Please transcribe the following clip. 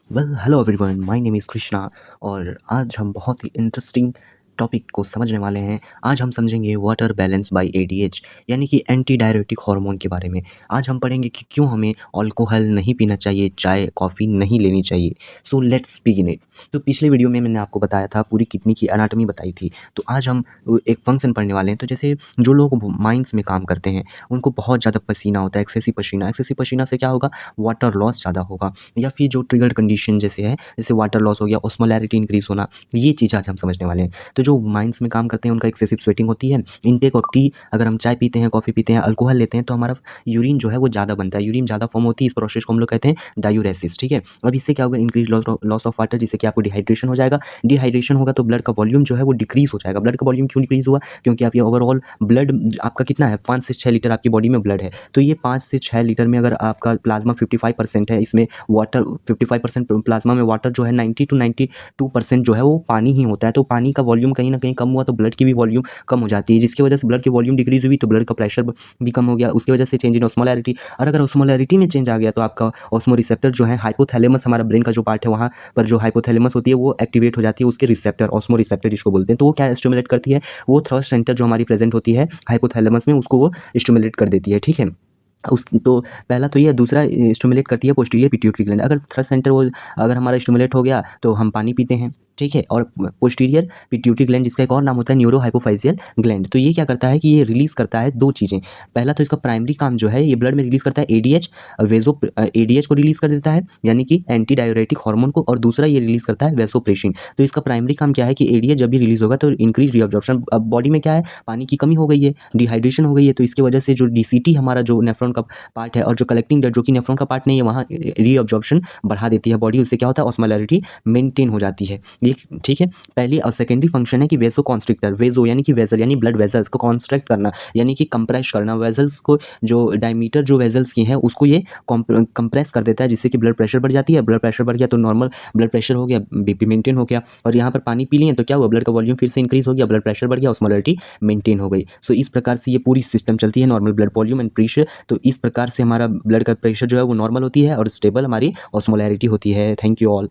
Well hello everyone, my name is Krishna और आज हम बहुत ही इंटरेस्टिंग टॉपिक को समझने वाले हैं। आज हम समझेंगे वाटर बैलेंस बाय एडीएच यानी कि एंटी डायरेटिक हार्मोन के बारे में। आज हम पढ़ेंगे कि क्यों हमें अल्कोहल नहीं पीना चाहिए, चाय कॉफ़ी नहीं लेनी चाहिए। So let's begin it. तो पिछले वीडियो में मैंने आपको बताया था, पूरी किडनी की एनाटॉमी बताई थी। तो आज हम एक फंक्शन पढ़ने वाले हैं। तो जैसे जो लोग माइंस में काम करते हैं उनको बहुत ज़्यादा पसीना होता है, एक्सेसिव पसीना से क्या होगा, वाटर लॉस ज़्यादा होगा। या फिर जो ट्रिगर्ड कंडीशन जैसे है, जैसे वाटर लॉस हो गया, ऑस्मोलैरिटी इंक्रीज होना, ये चीज़ आज हम समझने वाले हैं। तो जो माइंस में काम करते हैं उनका एक्सेसिव स्वेटिंग होती है, इनटेक ऑफ टी, अगर हम चाय पीते हैं, कॉफ़ी पीते हैं, अल्कोहल लेते हैं तो हमारा यूरिन जो है वो ज़्यादा बनता है, यूरिन ज़्यादा फॉर्म होती है। इस प्रोसेस को हम लोग कहते हैं डायूरेसिस। ठीक है, अब इससे क्या होगा, इंक्रीज लॉस ऑफ वाटर, जिससे कि आपको डिहाइड्रेशन हो जाएगा। डिहाइड्रेशन होगा तो ब्लड का वॉल्यूम जो है वो डिक्रीज हो जाएगा। ब्लड का वॉल्यूम क्यों डिक्रीज हुआ, क्योंकि आपके ओवरऑल ब्लड आपका कितना है, 5 से 6 लीटर आपकी बॉडी में ब्लड है। तो ये 5 से 6 लीटर में अगर आपका प्लाज्मा 55% है, इसमें वाटर 55% प्लाज्मा में वाटर जो है 90 to 92% जो है वो पानी ही होता है। तो पानी का वॉल्यूम कहीं ना कहीं कम हुआ तो ब्लड की भी वॉल्यूम कम हो जाती है, जिसकी वजह से ब्लड की वॉल्यूम डिक्रीज हुई तो ब्लड का प्रेशर भी कम हो गया। उसकी वजह से चेंज इन ऑस्मोलैरिटी, और अगर ऑस्मोलैरिटी में चेंज आ गया तो आपका ऑस्मो रिसेप्टर जो है, हाइपोथैलेमस हमारा ब्रेन का जो पार्ट है, वहाँ पर जो हाइपोथैलेमस होती है वो एक्टिवेट हो जाती है। उसके रिसेप्टर, ऑस्मो रिसेप्टर जिसको बोलते हैं, तो वो क्या स्टिमुलेट करती है, वो थ्रस्ट सेंटर जो हमारी प्रेजेंट होती है हाइपोथैलेमस में, उसको वो स्टिमुलेट कर देती है। ठीक है, उस तो पहला तो ये, दूसरा स्टिमुलेट करती है पोस्टीरियर पिट्यूटरी ग्लैंड। अगर थ्रस्ट सेंटर वो अगर हमारा स्टिमुलेट हो गया तो हम पानी पीते हैं। ठीक है, और पोस्टीरियर पिट्यूटरी ग्लैंड, जिसका एक और नाम होता है न्यूरो हाइपोफाइजियल ग्लैंड, तो ये क्या करता है कि ये रिलीज करता है दो चीज़ें। पहला तो इसका प्राइमरी काम जो है, ये ब्लड में रिलीज करता है एडीएच, एडीएच को रिलीज कर देता है यानी कि एंटी डायरेटिक हार्मोन को, और दूसरा ये रिलीज करता है वैसोप्रेसिन। तो इसका प्राइमरी काम क्या है कि एडीएच जब भी रिलीज होगा तो इंक्रीज रीअब्जॉर्प्शन। अब बॉडी में क्या है, पानी की कमी हो गई है, डिहाइड्रेशन हो गई है, तो इसकी वजह से जो डीसीटी हमारा जो नेफ्रॉन का पार्ट है और जो कलेक्टिंग ब्लड जो कि नेफ्रॉन का पार्ट नहीं है, वहाँ रीअब्जॉर्प्शन बढ़ा देती है बॉडी। उससे क्या होता है, ऑस्मोलैरिटी मेंटेन हो जाती है। ये ठीक है, पहली और सेकेंडरी फंक्शन है कि वेसो कॉन्स्ट्रिक्टर, वेजो यानी कि वेजल यानी ब्लड वेजल्स को कॉन्स्ट्रक्ट करना यानी कि कंप्रेस करना। वेजल्स को जो डायमीटर जो वेजल्स की हैं उसको ये कंप्रेस कर देता है, जिससे कि ब्लड प्रेशर बढ़ जाती है। ब्लड प्रेशर बढ़ गया तो नॉर्मल ब्लड प्रेशर हो गया, बीपी मेंटेन हो गया। और यहाँ पर पानी पी लिए तो क्या हुआ, ब्लड का वॉल्यूम फिर से इंक्रीज हो गया, ब्लड प्रेशर बढ़ गया, ऑस्मोलैरिटी मेंटेन हो गई। सो इस प्रकार से ये पूरी सिस्टम चलती है, normal blood volume and pressure. तो इस प्रकार से हमारा ब्लड का प्रेशर जो है वो नॉर्मल होती है और स्टेबल हमारी ऑस्मोलैरिटी होती है। Thank you all.